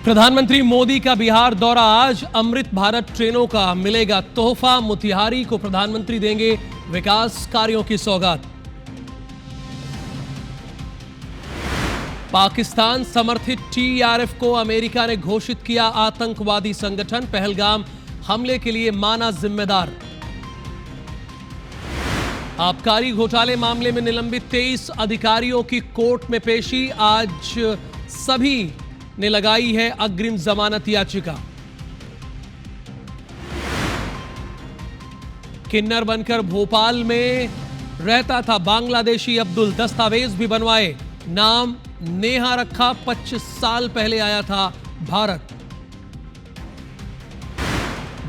प्रधानमंत्री मोदी का बिहार दौरा आज। अमृत भारत ट्रेनों का मिलेगा तोहफा। मोतिहारी को प्रधानमंत्री देंगे विकास कार्यों की सौगात। पाकिस्तान समर्थित टीआरएफ को अमेरिका ने घोषित किया आतंकवादी संगठन। पहलगाम हमले के लिए माना जिम्मेदार। आबकारी घोटाले मामले में निलंबित 23 अधिकारियों की कोर्ट में पेशी। आज सभी ने लगाई है अग्रिम जमानत याचिका। किन्नर बनकर भोपाल में रहता था बांग्लादेशी अब्दुल, दस्तावेज भी बनवाए। नाम नेहा रखा, 25 साल पहले आया था भारत।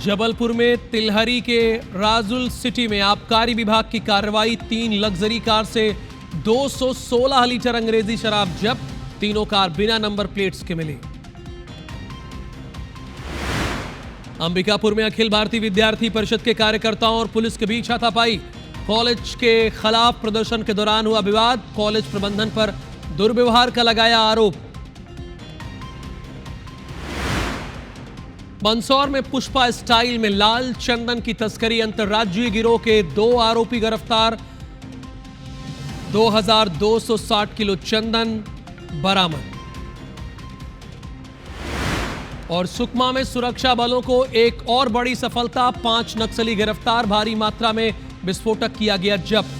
जबलपुर में तिलहरी के राजुल सिटी में आबकारी विभाग की कार्रवाई। 3 लग्जरी कार से 216 लीटर अंग्रेजी शराब जब्त। तीनों कार बिना नंबर प्लेट्स के मिली। अंबिकापुर में अखिल भारतीय विद्यार्थी परिषद के कार्यकर्ताओं और पुलिस के बीच हाथापाई। कॉलेज के खिलाफ प्रदर्शन के दौरान हुआ विवाद। कॉलेज प्रबंधन पर दुर्व्यवहार का लगाया आरोप। मंदसौर में पुष्पा स्टाइल में लाल चंदन की तस्करी। अंतर्राज्यीय गिरोह के 2 आरोपी गिरफ्तार। 2260 किलो चंदन बरामद। और सुकमा में सुरक्षा बलों को एक और बड़ी सफलता। 5 नक्सली गिरफ्तार। भारी मात्रा में विस्फोटक किया गया जब्त।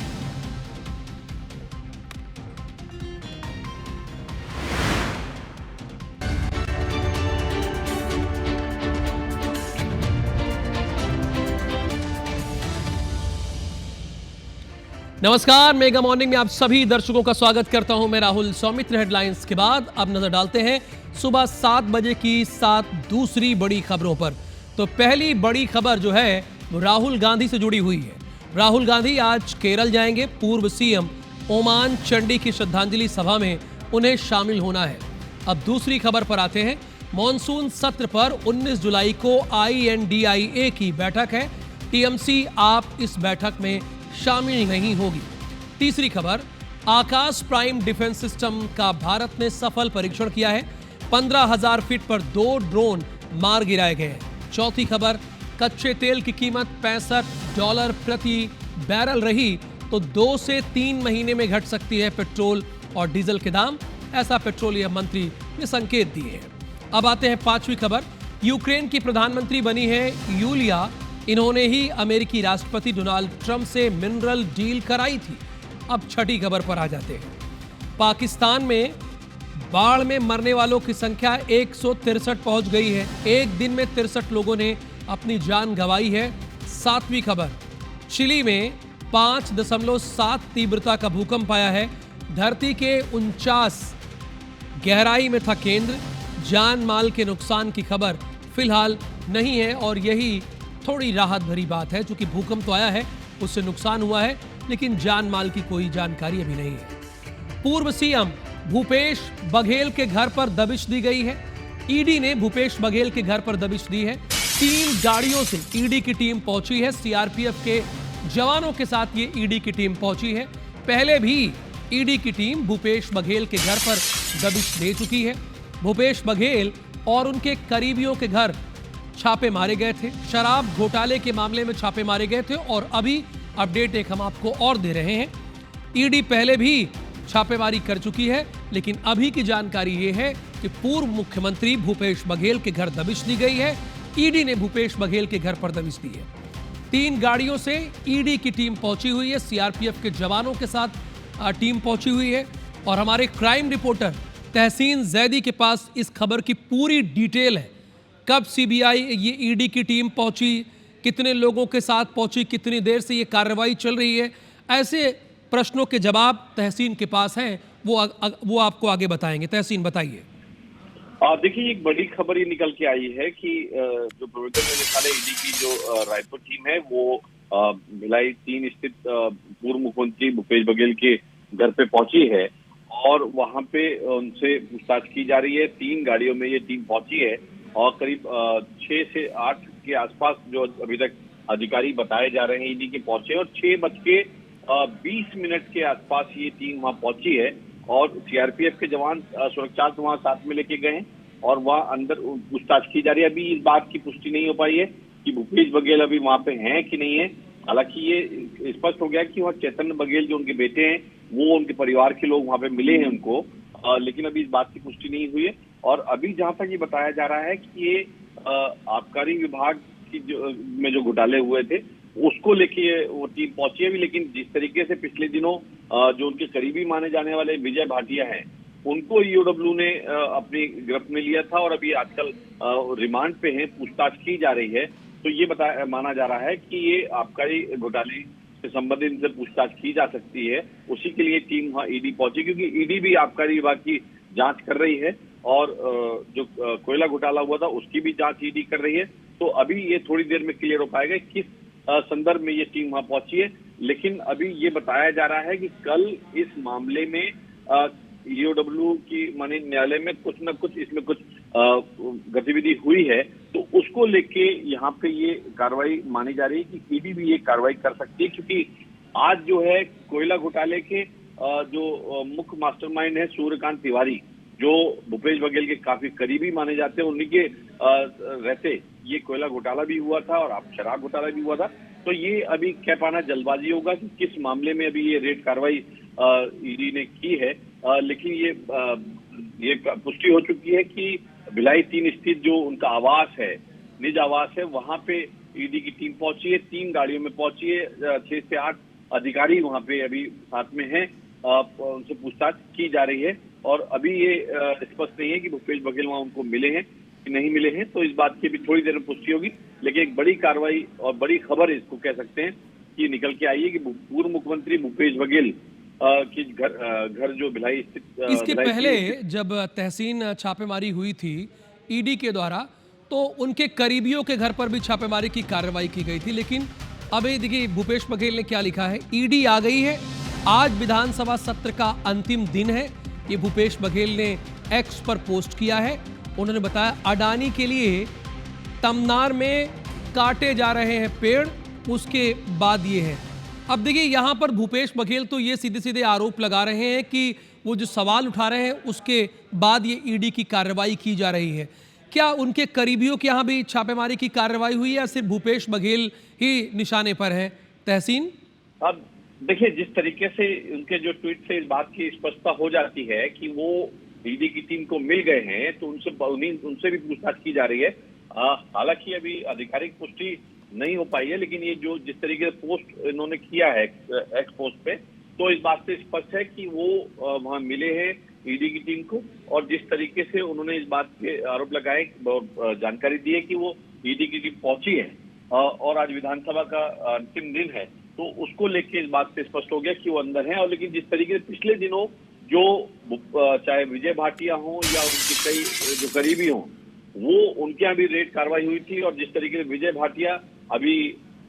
नमस्कार, मेगा मॉर्निंग में आप सभी दर्शकों का स्वागत करता हूं मैं राहुल। सौमित्र। हेडलाइंस के बाद अब नजर डालते हैं सुबह 7 बजे की 7 दूसरी बड़ी खबरों पर। तो पहली बड़ी खबर जो है वो राहुल गांधी से जुड़ी हुई है। राहुल गांधी आज केरल जाएंगे। पूर्व सीएम ओमान चंडी की श्रद्धांजलि सभा में उन्हें शामिल होना है। अब दूसरी खबर पर आते हैं। मॉनसून सत्र पर 19 जुलाई को INDIA की बैठक है। टीएमसी आप इस बैठक में शामिल नहीं होगी। तीसरी खबर, आकाश प्राइम डिफेंस सिस्टम का भारत ने सफल परीक्षण किया है। 15,000 फीट पर 2 ड्रोन मार गिराए गए हैं। चौथी खबर, कच्चे तेल की कीमत $65 प्रति बैरल रही तो 2 से 3 महीने में घट सकती है पेट्रोल और डीजल के दाम। ऐसा पेट्रोलियम मंत्री ने संकेत दिए हैं। अब आते हैं 5वीं खबर। यूक्रेन की प्रधानमंत्री बनी है यूलिया। इन्होंने ही अमेरिकी राष्ट्रपति डोनाल्ड ट्रंप से मिनरल डील कराई थी। अब छठी खबर पर आ जाते हैं। पाकिस्तान में बाढ़ में मरने वालों की संख्या 163 पहुंच गई है। एक दिन में 63 लोगों ने अपनी जान गंवाई है। 7वीं खबर, चिली में 5.7 तीव्रता का भूकंप आया है। धरती के 49 गहराई में था केंद्र। जान माल के नुकसान की खबर फिलहाल नहीं है और यही थोड़ी राहत भरी बात है। चूंकि भूकंप तो आया है, उससे नुकसान हुआ है, लेकिन जान माल की कोई जानकारी अभी नहीं है। पूर्व सीएम भूपेश बघेल के घर पर दबिश दी गई है। ईडी ने भूपेश बघेल के घर पर दबिश दी है। 3 गाड़ियों से ईडी की टीम पहुंची है। सीआरपीएफ के जवानों के साथ ये ईडी की टीम पहुंची है। पहले भी ईडी की टीम भूपेश बघेल के घर पर दबिश दे चुकी है। भूपेश बघेल और उनके करीबियों के घर छापे मारे गए थे। शराब घोटाले के मामले में छापे मारे गए थे और अभी अपडेट एक हम आपको और दे रहे हैं। ईडी पहले भी छापेमारी कर चुकी है, लेकिन अभी की जानकारी यह है कि पूर्व मुख्यमंत्री भूपेश बघेल के घर दबिश दी गई है। ईडी ने भूपेश बघेल के घर पर दबिश दी है। 3 गाड़ियों से ईडी की टीम पहुंची हुई है। सीआरपीएफ के जवानों के साथ टीम पहुंची हुई है और हमारे क्राइम रिपोर्टर तहसीन जैदी के पास इस खबर की पूरी डिटेल है। कब सीबीआई ये ईडी की टीम पहुंची, कितने लोगों के साथ पहुंची, कितनी देर से ये कार्रवाई चल रही है, ऐसे प्रश्नों के जवाब तहसीन के पास हैं। वो आपको आगे बताएंगे। तहसीन, बताइए। देखिए, एक बड़ी खबर ये निकल के आई है कि जो प्रवर्तन निदेशालय ईडी की जो रायपुर टीम है वो भिलाई 3 स्थित पूर्व मुख्यमंत्री भूपेश बघेल के घर पे पहुंची है और वहां पे उनसे पूछताछ की जा रही है। 3 गाड़ियों में ये टीम पहुंची है और करीब 6 से 8 के आसपास जो अभी तक अधिकारी बताए जा रहे हैं ईडी के पहुंचे और 6:20 के आसपास ये टीम वहां पहुंची है और सीआरपीएफ के जवान सुरक्षा वहां साथ में लेके गए हैं। और वहाँ अंदर पूछताछ की जा रही है। अभी इस बात की पुष्टि नहीं हो पाई है कि भूपेश बघेल अभी वहाँ पे हैं कि नहीं है। हालांकि ये स्पष्ट हो गया कि वहाँ चैतन्य बघेल जो उनके बेटे हैं वो उनके परिवार के लोग वहाँ पे मिले हैं उनको, लेकिन अभी इस बात की पुष्टि नहीं हुई है। और अभी जहाँ तक ये बताया जा रहा है कि ये आबकारी विभाग की में जो घोटाले हुए थे उसको लेके वो टीम पहुंची है भी, लेकिन जिस तरीके से पिछले दिनों जो उनके करीबी माने जाने वाले विजय भाटिया हैं उनको ईओडब्ल्यू ने अपनी गिरफ्त में लिया था और अभी आजकल रिमांड पे हैं, पूछताछ की जा रही है। तो ये माना जा रहा है कि ये आबकारी घोटाले से संबंधित इनसे पूछताछ की जा सकती है। उसी के लिए टीम वहाँ ईडी पहुंची, क्योंकि ईडी भी आबकारी विभाग की जांच कर रही है और जो कोयला घोटाला हुआ था उसकी भी जांच ईडी कर रही है। तो अभी ये थोड़ी देर में क्लियर हो पाएगा किस संदर्भ में ये टीम वहां पहुंची है। लेकिन अभी ये बताया जा रहा है कि कल इस मामले में ईओडब्ल्यू की माने न्यायालय में कुछ न कुछ इसमें कुछ गतिविधि हुई है, तो उसको लेके यहाँ पे ये कार्रवाई मानी जा रही है कि ईडी भी ये कार्रवाई कर सकती है। क्योंकि आज जो है कोयला घोटाले के जो मुख्य मास्टरमाइंड है सूर्यकांत तिवारी, जो भूपेश बघेल के काफी करीबी माने जाते हैं, उन्हीं के रहते ये कोयला घोटाला भी हुआ था और अब शराब घोटाला भी हुआ था। तो ये अभी कह पाना जल्दबाजी होगा कि किस मामले में अभी ये रेड कार्रवाई ईडी ने की है। लेकिन ये पुष्टि हो चुकी है कि भिलाई 3 स्थित जो उनका आवास है, निज आवास है, वहां पे ईडी की टीम पहुंची है, 3 गाड़ियों में पहुंची है, 6 से 8 अधिकारी वहां पे अभी साथ में हैं, उनसे पूछताछ की जा रही है। और अभी ये स्पष्ट नहीं है कि भूपेश बघेल वहां उनको मिले हैं कि नहीं मिले हैं, तो इस बात की भी थोड़ी देर में पुष्टि होगी। लेकिन एक बड़ी कार्रवाई और बड़ी खबर इसको कह सकते हैं कि निकल के आई है कि पूर्व मुख्यमंत्री भूपेश बघेल की घर जो भिलाई स्थित इसके पहले जब तहसीन छापेमारी हुई थी ईडी के द्वारा, तो उनके करीबियों के घर पर भी छापेमारी की कार्रवाई की गई थी। लेकिन अभी देखिए भूपेश बघेल ने क्या लिखा है, ईडी आ गई है, आज विधानसभा सत्र का अंतिम दिन है। ये भूपेश बघेल ने एक्स पर पोस्ट किया है। उन्होंने बताया अडानी के लिए तमनार में काटे जा रहे हैं पेड़, उसके बाद ये है। अब देखिए यहाँ पर भूपेश बघेल तो ये सीधे सीधे आरोप लगा रहे हैं कि वो जो सवाल उठा रहे हैं उसके बाद ये ईडी की कार्रवाई की जा रही है। क्या उनके करीबियों के यहाँ भी छापेमारी की कार्रवाई हुई है या सिर्फ भूपेश बघेल ही निशाने पर है? तहसीन, अब देखिए जिस तरीके से उनके जो ट्वीट से इस बात की स्पष्टता हो जाती है कि वो ईडी की टीम को मिल गए हैं, तो उनसे भी पूछताछ की जा रही है। हालांकि अभी आधिकारिक पुष्टि नहीं हो पाई है, लेकिन ये जो जिस तरीके से पोस्ट इन्होंने किया है एक्स पोस्ट पे, तो इस बात से स्पष्ट है कि वो वहां मिले हैं ईडी की टीम को। और जिस तरीके से उन्होंने इस बात के आरोप लगाए, जानकारी दी है कि वो ईडी की टीम पहुंची है और आज विधानसभा का अंतिम दिन है, तो उसको लेके इस बात से स्पष्ट हो गया कि वो अंदर हैं। और लेकिन जिस तरीके से पिछले दिनों जो चाहे विजय भाटिया हो या उनके कई जो करीबी हों, वो उनके यहाँ भी रेड कार्रवाई हुई थी। और जिस तरीके से विजय भाटिया अभी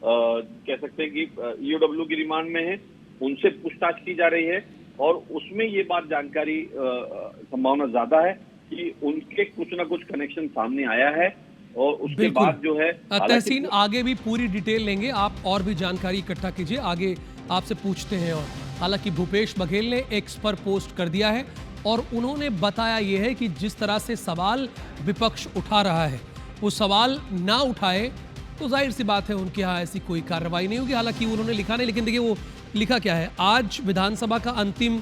कह सकते हैं कि ईओडब्ल्यू की रिमांड में है, उनसे पूछताछ की जा रही है और उसमें ये बात जानकारी संभावना ज्यादा है कि उनके कुछ ना कुछ कनेक्शन सामने आया है। और उसके बाद जो है तहसीन आगे भी पूरी डिटेल लेंगे, आप और भी जानकारी इकट्ठा कीजिए, आगे आपसे पूछते हैं। और हालांकि भूपेश बघेल ने एक्स पर पोस्ट कर दिया है और उन्होंने बताया यह है कि जिस तरह से सवाल विपक्ष उठा रहा है, वो सवाल ना उठाए तो जाहिर सी बात है उनके यहाँ ऐसी कोई कार्रवाई नहीं होगी। हालांकि उन्होंने लिखा नहीं, लेकिन देखिए वो लिखा क्या है, आज विधानसभा का अंतिम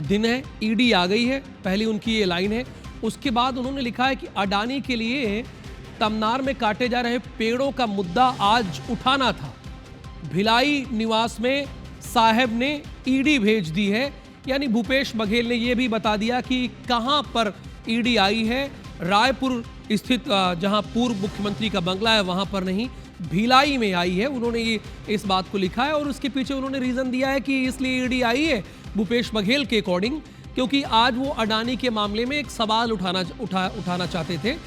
दिन है, ईडी आ गई है, पहली उनकी ये लाइन है। उसके बाद उन्होंने लिखा है कि अडानी के लिए तमनार में काटे जा रहे पेड़ों का मुद्दा आज उठाना था, भिलाई निवास में साहब ने ईडी भेज दी है। यानी भूपेश बघेल ने यह भी बता दिया कि कहां पर ईडी आई है, रायपुर स्थित जहां पूर्व मुख्यमंत्री का बंगला है वहां पर नहीं, भिलाई में आई है। उन्होंने ये इस बात को लिखा है और उसके पीछे उन्होंने रीजन दिया है कि इसलिए ईडी आई है भूपेश बघेल के अकॉर्डिंग, क्योंकि आज वो अडानी के मामले में एक सवाल उठाना चाहते थे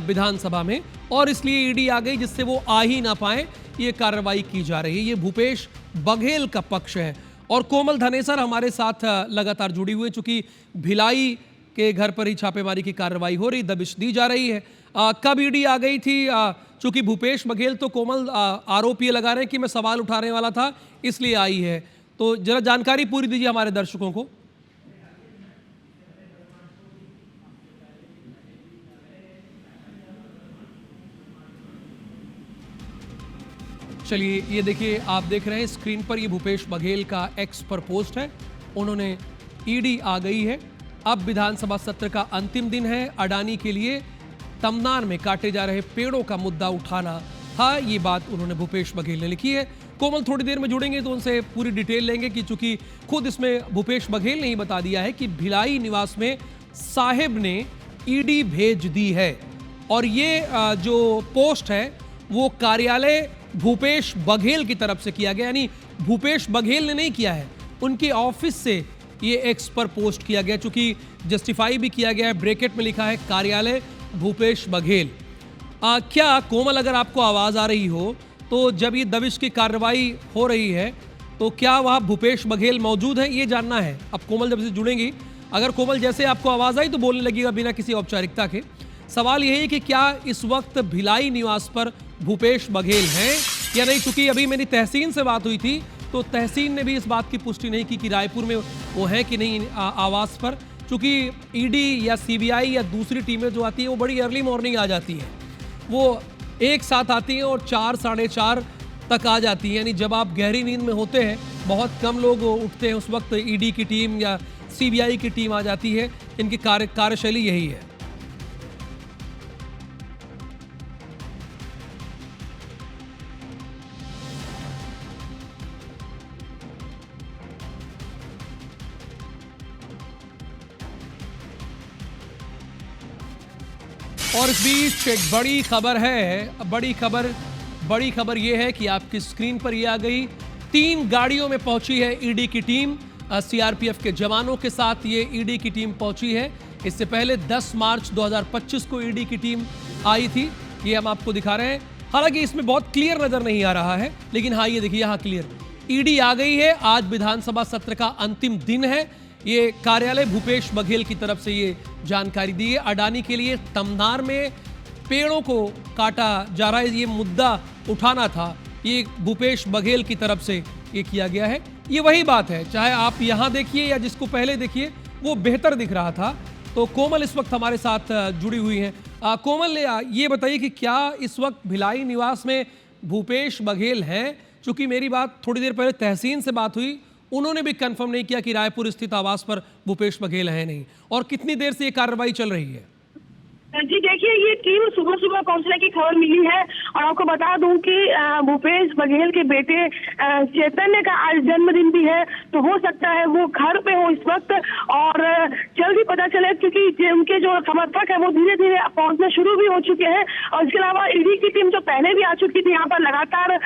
विधानसभा में, और इसलिए ईडी आ गई जिससे वो आ ही ना पाए, ये कार्रवाई की जा रही है। ये भूपेश बघेल का पक्ष है। और कोमल धनेसर हमारे साथ लगातार जुड़ी हुई, चूंकि भिलाई के घर पर ही छापेमारी की कार्रवाई हो रही, दबिश दी जा रही है। कब ईडी आ गई थी? चूंकि भूपेश बघेल तो कोमल आरोप ये लगा रहे हैं कि मैं सवाल उठाने वाला था इसलिए आई है, तो जरा जानकारी पूरी दीजिए हमारे दर्शकों को। चलिए ये देखिए, आप देख रहे हैं स्क्रीन पर, ये भूपेश बघेल का एक्स पर पोस्ट है। उन्होंने ईडी आ गई है, अब विधानसभा सत्र का अंतिम दिन है, अडानी के लिए तमनार में काटे जा रहे पेड़ों का मुद्दा उठाना था। ये बात उन्होंने भूपेश बघेल ने लिखी है। कोमल थोड़ी देर में जुड़ेंगे तो उनसे पूरी डिटेल लेंगे कि चूंकि खुद इसमें भूपेश बघेल ने ही बता दिया है कि भिलाई निवास में साहिब ने ईडी भेज दी है, और ये जो पोस्ट है वो कार्यालय भूपेश बघेल की तरफ से किया गया, यानी भूपेश बघेल ने नहीं किया है, उनके ऑफिस से ये एक्स पर पोस्ट किया गया। चूंकि जस्टिफाई भी किया गया है, ब्रैकेट में लिखा है कार्यालय भूपेश बघेल। क्या कोमल, अगर आपको आवाज आ रही हो तो जब ये दबिश की कार्रवाई हो रही है तो क्या वहाँ भूपेश बघेल मौजूद है, ये जानना है। अब कोमल जब से जुड़ेंगी, अगर कोमल जैसे आपको आवाज आई तो बोलने लगेगा बिना किसी औपचारिकता के। सवाल यही है कि क्या इस वक्त भिलाई निवास पर भूपेश बघेल हैं या नहीं। चूंकि अभी मेरी तहसीन से बात हुई थी तो तहसीन ने भी इस बात की पुष्टि नहीं की कि रायपुर में वो है कि नहीं आवास पर। चूंकि ईडी या सीबीआई या दूसरी टीमें जो आती है वो बड़ी अर्ली मॉर्निंग आ जाती हैं, वो एक साथ आती हैं और 4 साढ़े 4 तक आ जाती हैं, यानी जब आप गहरी नींद में होते हैं बहुत कम लोग उठते हैं, उस वक्त ईडी की टीम या सीबीआई की टीम आ जाती है। इनकी कार्यशैली यही है। और इस बीच एक बड़ी खबर है, बड़ी खबर यह है कि आपकी स्क्रीन पर ये आ गई। 3 गाड़ियों में पहुंची है ईडी की टीम, सीआरपीएफ के जवानों के साथ ये ईडी की टीम पहुंची है। इससे पहले 10 मार्च 2025 को ईडी की टीम आई थी, ये हम आपको दिखा रहे हैं। हालांकि इसमें बहुत क्लियर नजर नहीं आ रहा है, लेकिन हाँ ये देखिए यहाँ क्लियर ईडी आ गई है। आज विधानसभा सत्र का अंतिम दिन है। ये कार्यालय भूपेश बघेल की तरफ से ये जानकारी दी है। अडानी के लिए तमनार में पेड़ों को काटा जा रहा है, ये मुद्दा उठाना था, ये भूपेश बघेल की तरफ से ये किया गया है। ये वही बात है, चाहे आप यहाँ देखिए या जिसको पहले देखिए, वो बेहतर दिख रहा था। तो कोमल इस वक्त हमारे साथ जुड़ी हुई हैं। कोमल, ये बताइए कि क्या इस वक्त भिलाई निवास में भूपेश बघेल हैं? चूंकि मेरी बात थोड़ी देर पहले तहसीन से बात हुई, उन्होंने भी कंफर्म नहीं किया कि रायपुर स्थित आवास पर भूपेश बघेल है नहीं। और कितनी देर से ये कार्रवाई चल रही है? जी देखिए, ये टीम सुबह सुबह पहुंचने की खबर मिली है और आपको बता दूं कि भूपेश बघेल के बेटे चैतन्य का आज जन्मदिन भी है, तो हो सकता है वो घर पे हो इस वक्त और जल्द ही पता चले, क्योंकि उनके जो समर्थक है वो धीरे धीरे पहुंचना शुरू भी हो चुके हैं। और इसके अलावा ईडी की टीम जो पहले भी आ चुकी थी यहाँ पर, लगातार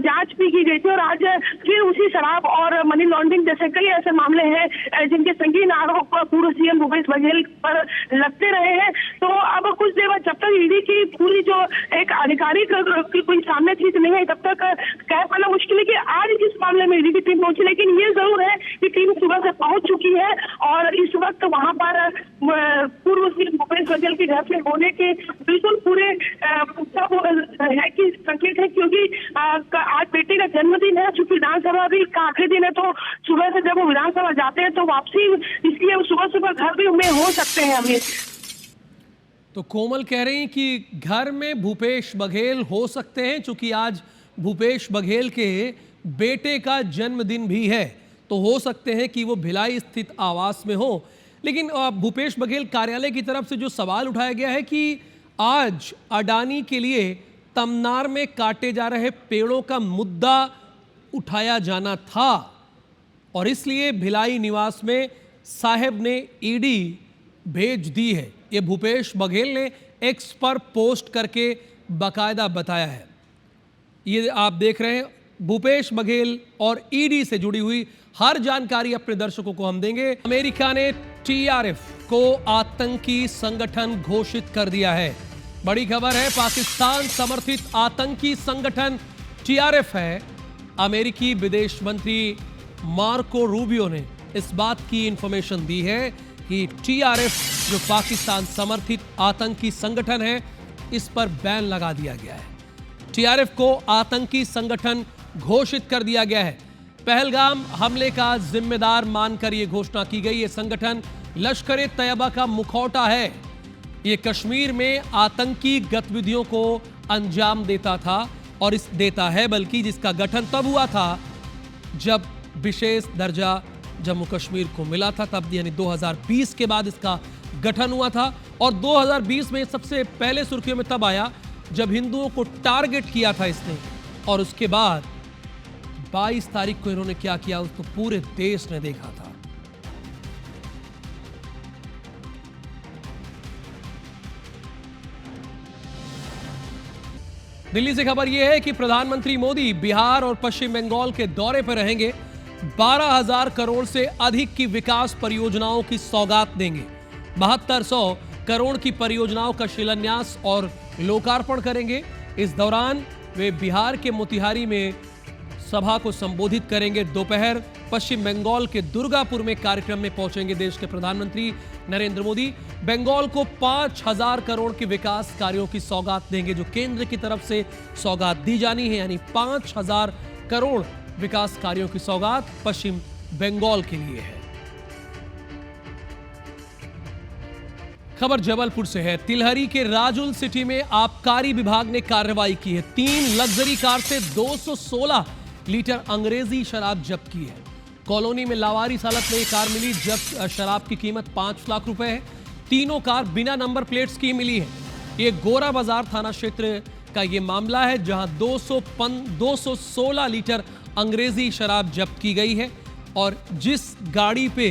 जाँच भी की गई थी और आज फिर उसी शराब और मनी लॉन्ड्रिंग जैसे कई ऐसे मामले हैं जिनके संगीन आरोप पूर्व सीएम भूपेश बघेल पर लगते रहे हैं। तो अब कुछ देर बाद जब तक ईडी की पूरी जो एक आधिकारिक कोई सामने चीज नहीं है, तब तक कह पाना मुश्किल है कि आज किस मामले में ईडी की टीम पहुंची। लेकिन ये जरूर है कि टीम सुबह से पहुंच चुकी है और इस वक्त वहां पर पूर्व सीएम भूपेश बघेल के घर में होने के बिल्कुल पूरे है कि संकेत है, क्योंकि आज बेटे का जन्मदिन है। चूंकि विधानसभा भी का आखिरी दिन है, तो सुबह से जब वो विधानसभा जाते हैं तो वापसी, इसलिए सुबह सुबह घर भी में हो सकते हैं अभी। तो कोमल कह रही कि घर में भूपेश बघेल हो सकते हैं, क्योंकि आज भूपेश बघेल के बेटे का जन्मदिन भी है, तो हो सकते हैं कि वो भिलाई स्थित आवास में हो। लेकिन भूपेश बघेल कार्यालय की तरफ से जो सवाल उठाया गया है कि आज अडानी के लिए तमनार में काटे जा रहे पेड़ों का मुद्दा उठाया जाना था और इसलिए भिलाई निवास में साहिब ने ईडी भेज दी है। ये भूपेश बघेल ने एक्स पर पोस्ट करके बाकायदा बताया है। ये आप देख रहे हैं, भूपेश बघेल और ईडी से जुड़ी हुई हर जानकारी अपने दर्शकों को हम देंगे। अमेरिका ने टीआरएफ को आतंकी संगठन घोषित कर दिया है। बड़ी खबर है, पाकिस्तान समर्थित आतंकी संगठन टीआरएफ है। अमेरिकी विदेश मंत्री मार्को रूबियो ने इस बात की इंफॉर्मेशन दी है कि टीआरएफ जो पाकिस्तान समर्थित आतंकी संगठन है, इस पर बैन लगा दिया गया है। टीआरएफ को आतंकी संगठन घोषित कर दिया गया है। पहलगाम हमले का जिम्मेदार मानकर यह घोषणा की गई। यह संगठन लश्कर ए तैयबा का मुखौटा है। यह कश्मीर में आतंकी गतिविधियों को अंजाम देता था। और इस देता है, बल्कि जिसका गठन तब हुआ था जब विशेष दर्जा जम्मू कश्मीर को मिला था, तब यानी 2020 के बाद इसका गठन हुआ था। और 2020 में सबसे पहले सुर्खियों में तब आया जब हिंदुओं को टारगेट किया था इसने, और उसके बाद 22 तारीख को इन्होंने क्या किया उसको पूरे देश ने देखा था। दिल्ली से खबर यह है कि प्रधानमंत्री मोदी बिहार और पश्चिम बंगाल के दौरे पर रहेंगे। 12,000 करोड़ से अधिक की विकास परियोजनाओं की सौगात देंगे। 7200 करोड़ की परियोजनाओं का शिलान्यास और लोकार्पण करेंगे। इस दौरान वे बिहार के मोतिहारी में सभा को संबोधित करेंगे। दोपहर पश्चिम बंगाल के दुर्गापुर में कार्यक्रम में पहुंचेंगे देश के प्रधानमंत्री नरेंद्र मोदी। बंगाल को 5,000 करोड़ के विकास कार्यों की सौगात देंगे, जो केंद्र की तरफ से सौगात दी जानी है, यानी 5,000 करोड़ विकास कार्यों की सौगात पश्चिम बंगाल के लिए है। खबर जबलपुर से है। तिलहरी के राजुल सिटी में आबकारी विभाग ने कार्रवाई की है। 3 लग्जरी कार से 216 लीटर अंग्रेजी शराब जब्त की है। कॉलोनी में लावारिस हालत में एक कार मिली। जब्त शराब की कीमत 5 लाख रुपए है। तीनों कार बिना नंबर प्लेट्स की मिली है। ये गोरा बाजार थाना क्षेत्र का ये मामला है, जहां 216 लीटर अंग्रेजी शराब जब्त की गई है। और जिस गाड़ी पे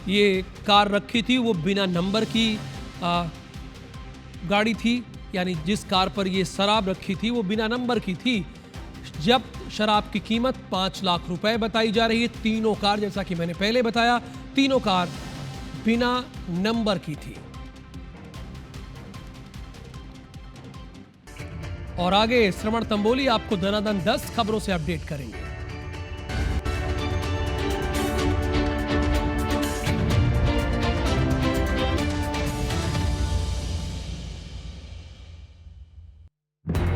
ये कार रखी थी वो बिना नंबर की गाड़ी थी, यानी जिस कार पर ये शराब रखी थी वो बिना नंबर की थी। जब्त शराब की कीमत 5 लाख रुपए बताई जा रही है। तीनों कार, जैसा कि मैंने पहले बताया, तीनों कार बिना नंबर की थी। और आगे श्रवण तंबोली आपको दनादन 10 खबरों से अपडेट करेंगे।